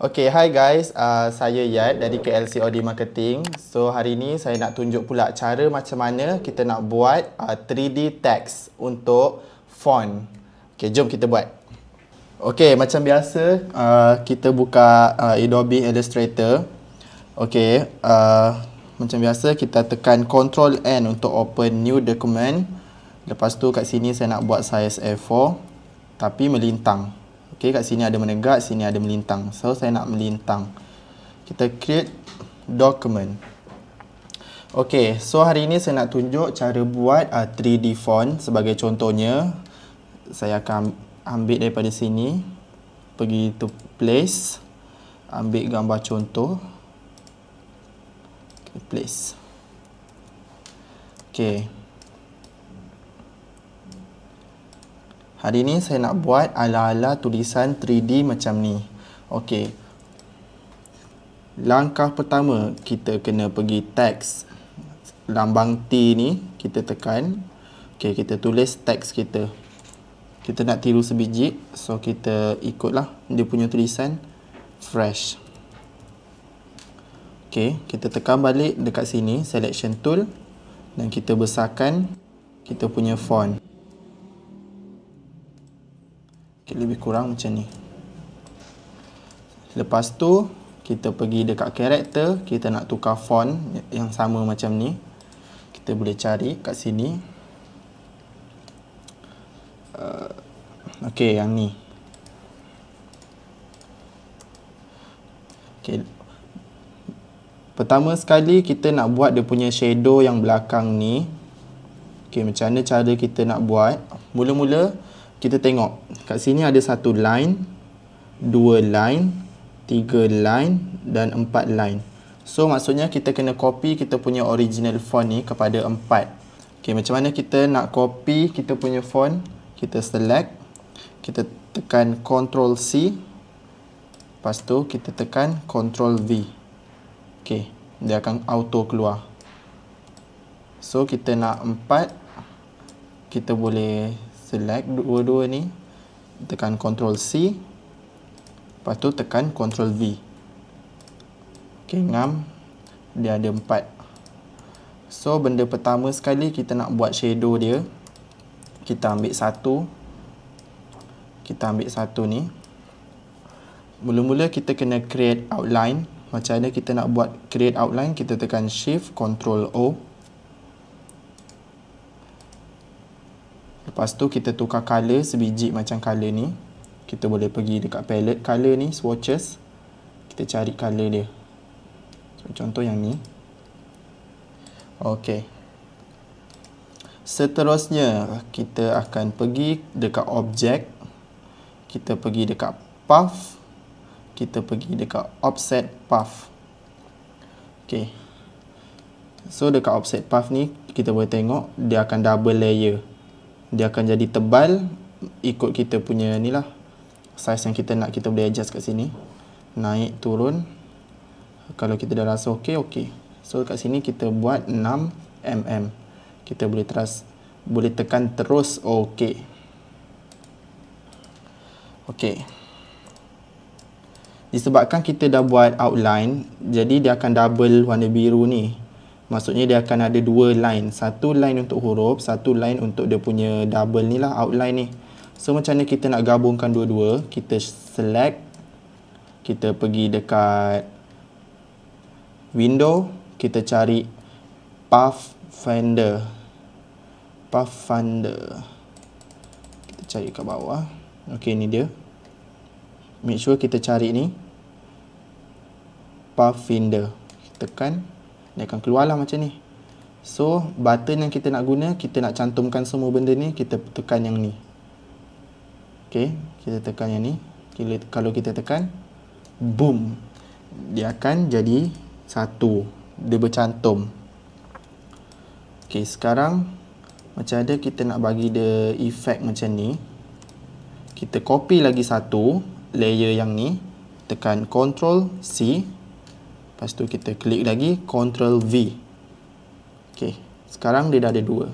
Okay, hi guys. Saya Yat dari KLC Audi Marketing. So, hari ni saya nak tunjuk pula cara macam mana kita nak buat 3D text untuk font. Okay, jom kita buat. Okay, macam biasa, kita buka Adobe Illustrator. Okay, macam biasa kita tekan Ctrl N untuk open new document. Lepas tu kat sini saya nak buat size A4 tapi melintang. Okay, kat sini ada menegak, sini ada melintang. So, saya nak melintang. Kita create document. Okay, so hari ini saya nak tunjuk cara buat 3D font. Sebagai contohnya, saya akan ambil daripada sini. Pergi to place. Ambil gambar contoh. Okay, place. Okay. Hari ni saya nak buat ala-ala tulisan 3D macam ni. Okey. Langkah pertama, kita kena pergi teks. Lambang T ni, kita tekan. Okey, kita tulis teks kita. Kita nak tiru sebiji, so kita ikutlah dia punya tulisan fresh. Okey, kita tekan balik dekat sini, selection tool. Dan kita besarkan kita punya font. Lebih kurang macam ni. Lepas tu kita pergi dekat karakter, kita nak tukar font yang sama macam ni. Kita boleh cari kat sini. Okey, yang ni. Okey. Pertama sekali kita nak buat dia punya shadow yang belakang ni. Okey, macam mana cara kita nak buat? Mula-mula kita tengok kat sini ada satu line, dua line, tiga line dan empat line. So maksudnya kita kena copy kita punya original font ni kepada 4. Okey, macam mana kita nak copy kita punya font? Kita select, kita tekan Ctrl C. Lepas tu kita tekan Ctrl V. Okey, dia akan auto keluar. So kita nak 4, kita boleh select dua-dua ni, tekan Ctrl C, lepas tu tekan Ctrl V. Okay, ngam, dia ada 4. So, benda pertama sekali kita nak buat shadow dia, kita ambil satu, ni. Mula-mula kita kena create outline. Macam mana kita nak buat create outline? Kita tekan Shift, Ctrl O. Lepas tu kita tukar color sebiji macam color ni. Kita boleh pergi dekat palette color ni, swatches. Kita cari color dia. So, contoh yang ni. Okey. Seterusnya kita akan pergi dekat object. Kita pergi dekat path. Kita pergi dekat offset path. Okey. So dekat offset path ni kita boleh tengok dia akan double layer. Dia akan jadi tebal ikut kita punya ni lah. Size yang kita nak, kita boleh adjust kat sini. Naik, turun. Kalau kita dah rasa okey, okey. So kat sini kita buat 6 mm. Kita boleh tekan terus okey. Okey. Disebabkan kita dah buat outline, jadi dia akan double warna biru ni. Maksudnya dia akan ada dua line. Satu line untuk huruf, satu line untuk dia punya double ni lah, outline ni. So macam mana kita nak gabungkan dua-dua? Kita select. Kita pergi dekat window. Kita cari Pathfinder. Kita cari kat bawah. Okey, ni dia. Make sure kita cari ni. Pathfinder. Tekan. Dia akan keluarlah macam ni. So, button yang kita nak guna, kita nak cantumkan semua benda ni, kita tekan yang ni. Okey, kita tekan yang ni. Kalau kita tekan, boom. Dia akan jadi satu. Dia bercantum. Okey, sekarang macam ada kita nak bagi dia efek macam ni. Kita copy lagi satu layer yang ni. Tekan Ctrl C. Lepas tu kita klik lagi Ctrl V. Okey, sekarang dia dah ada dua.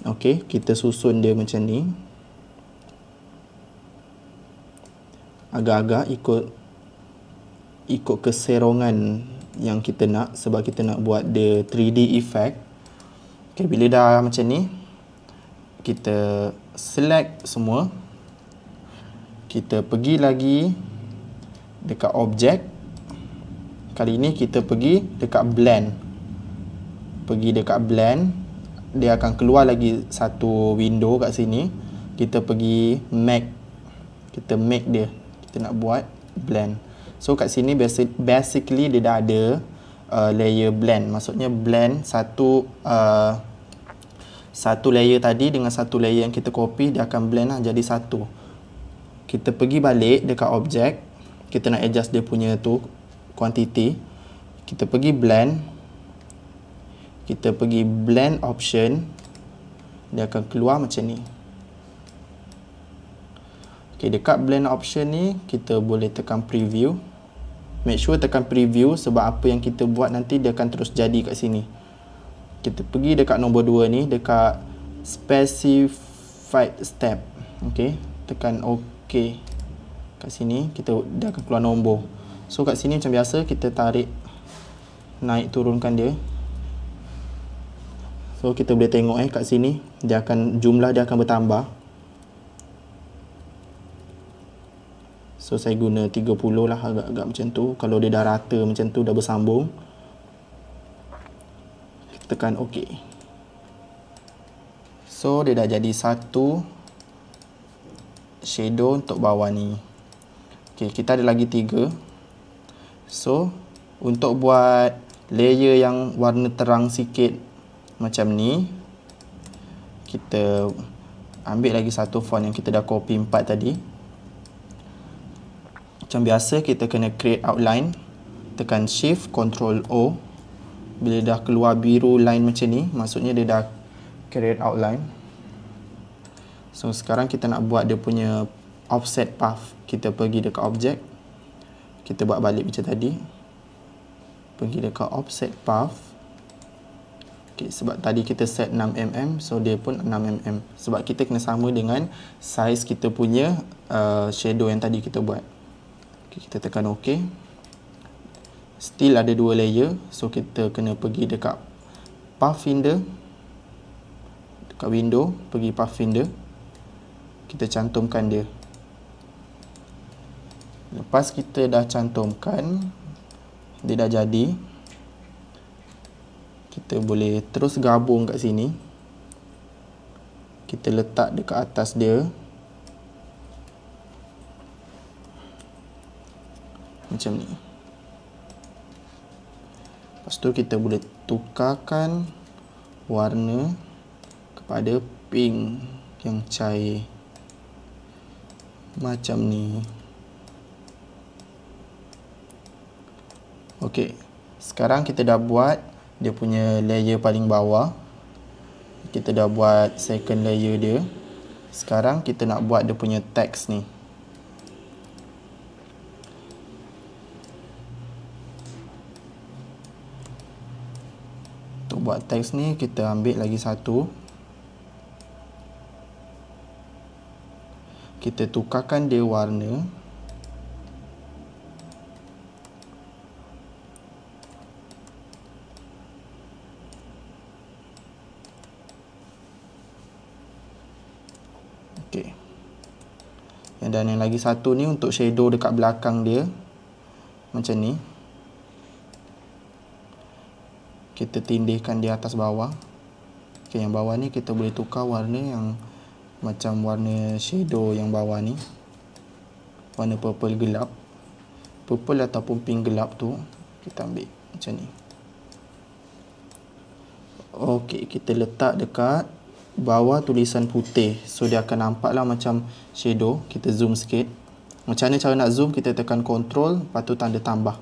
Okey, kita susun dia macam ni. agak-agak ikut keserongan yang kita nak, sebab kita nak buat the 3D effect. Okay, bila dah macam ni, kita select semua. Kita pergi lagi dekat objek. Kali ni kita pergi dekat blend. Pergi dekat blend, dia akan keluar lagi satu window kat sini. Kita pergi make. Kita make dia. Kita nak buat blend. So kat sini basically dia dah ada layer blend. Maksudnya blend satu layer tadi dengan satu layer yang kita copy, dia akan blend lah jadi satu. Kita pergi balik dekat objek. Kita nak adjust dia punya tu quantity. Kita pergi blend. Kita pergi blend option. Dia akan keluar macam ni. Okay, dekat blend option ni kita boleh tekan preview. Make sure tekan preview sebab apa yang kita buat nanti dia akan terus jadi kat sini. Kita pergi dekat nombor 2 ni, dekat specified step. Okay, tekan OK. Kat sini dia akan keluar nombor. So kat sini macam biasa kita tarik, naik turunkan dia. So kita boleh tengok kat sini jumlah dia akan bertambah. So saya guna 30 lah, agak-agak macam tu. Kalau dia dah rata macam tu, dah bersambung, kita tekan OK. So dia dah jadi satu shadow untuk bawah ni. Okay, kita ada lagi 3. So untuk buat layer yang warna terang sikit macam ni, kita ambil lagi satu font yang kita dah copy 4 tadi. Macam biasa kita kena create outline. Tekan Shift Ctrl O. Bila dah keluar biru line macam ni, maksudnya dia dah create outline. So sekarang kita nak buat dia punya offset path. Kita pergi dekat objek. Kita buat balik macam tadi. Pergi dekat offset path. Okay, sebab tadi kita set 6mm, so dia pun 6mm. Sebab kita kena sama dengan size kita punya shadow yang tadi kita buat. Okay, kita tekan OK. Still ada 2 layer, so kita kena pergi dekat path finder. Dekat window, pergi path finder. Kita cantumkan dia. Lepas kita dah cantumkan, dia dah jadi. Kita boleh terus gabung kat sini. Kita letak dekat atas dia. Macam ni. Lepas tu kita boleh tukarkan warna kepada pink yang cair. Macam ni. Okey. Sekarang kita dah buat dia punya layer paling bawah. Kita dah buat second layer dia. Sekarang kita nak buat dia punya text ni. Untuk buat text ni kita ambil lagi satu. Kita tukarkan dia warna. Okey. Dan yang lagi satu ni untuk shadow dekat belakang dia. Macam ni. Kita tindihkan di atas bawah. Okey, yang bawah ni kita boleh tukar warna yang macam warna shadow yang bawah ni. Warna purple gelap. Purple ataupun pink gelap tu kita ambil macam ni. Okey, kita letak dekat bawah tulisan putih. So dia akan nampak lah macam shadow. Kita zoom sikit. Macam mana cara nak zoom? Kita tekan Ctrl, lepas tu tanda tambah.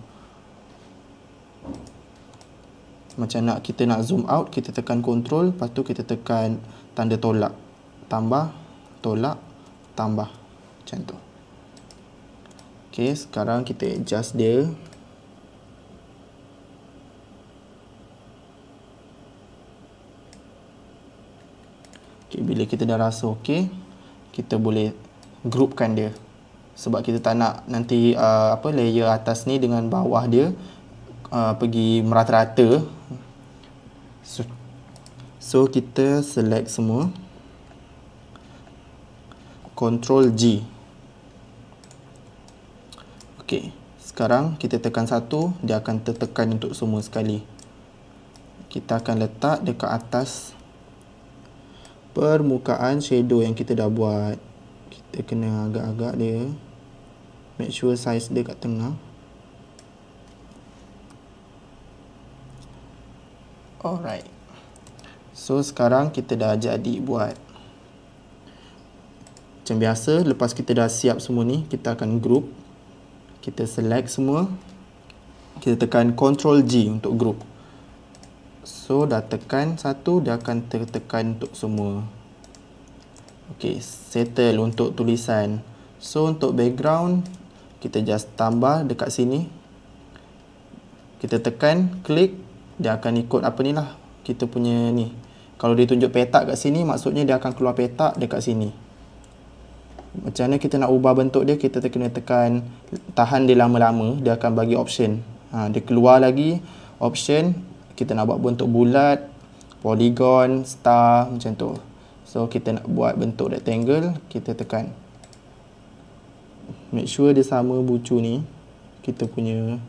Macam kita nak zoom out, kita tekan Ctrl, lepas tu kita tekan tanda tolak. Tambah, tolak, tambah. Macam tu. Okey, sekarang kita adjust dia. Okay, bila kita dah rasa okey, kita boleh groupkan dia. sebab kita tak nak nanti layer atas ni dengan bawah dia pergi merata-rata. So kita select semua, Ctrl G. Okey, sekarang kita tekan 1, dia akan tertekan untuk semua sekali. Kita akan letak dekat atas permukaan shadow yang kita dah buat. Kita kena agak-agak dia, make sure size dia kat tengah. Alright, so sekarang kita dah jadi buat. Macam biasa, lepas kita dah siap semua ni, kita akan group. Kita select semua, kita tekan Ctrl G untuk group. So dah tekan 1, dia akan tertekan untuk semua. Ok, settle untuk tulisan. So untuk background, kita just tambah dekat sini. Kita tekan, klik, dia akan ikut apa ni lah, kita punya ni. Kalau dia tunjuk petak kat sini, maksudnya dia akan keluar petak dekat sini. Macam mana kita nak ubah bentuk dia, kita kena tekan, tahan dia lama-lama, dia akan bagi option. Dia keluar lagi option, kita nak buat bentuk bulat, polygon, star, macam tu. So kita nak buat bentuk rectangle, kita tekan. Make sure dia sama bucu ni, kita punya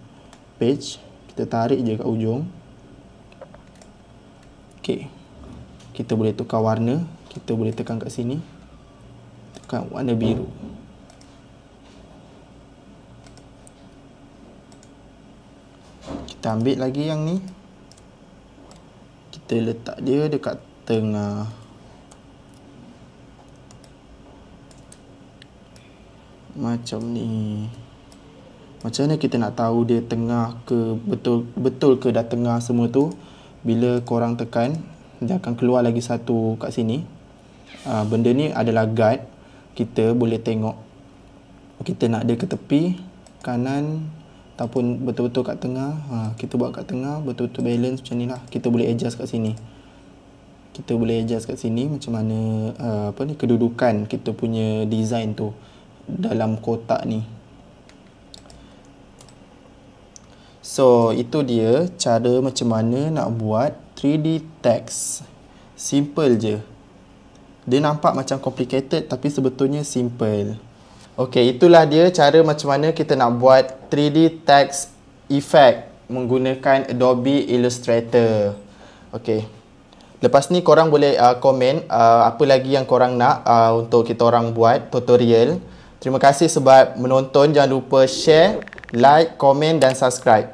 page, kita tarik je kat ujung. Ok, kita boleh tukar warna, kita boleh tekan kat sini, tekan warna biru. Kita ambil lagi yang ni, kita letak dia dekat tengah. Macam ni. Macam mana kita nak tahu dia tengah ke, betul ke dah tengah semua tu? Bila korang tekan, dia akan keluar lagi satu kat sini. Benda ni adalah guide. Kita boleh tengok kita nak dia ke tepi, kanan, ataupun betul-betul kat tengah. Kita buat kat tengah, betul-betul balance macam ni lah. Kita boleh adjust kat sini. Kita boleh adjust kat sini macam mana kedudukan kita punya design tu dalam kotak ni. So itu dia cara macam mana nak buat 3D text. Simple je. Dia nampak macam complicated tapi sebetulnya simple. Okey, itulah dia cara macam mana kita nak buat 3D text effect menggunakan Adobe Illustrator. Okey. Lepas ni korang boleh komen apa lagi yang korang nak untuk kita orang buat tutorial. Terima kasih sebab menonton. Jangan lupa share, like, komen dan subscribe.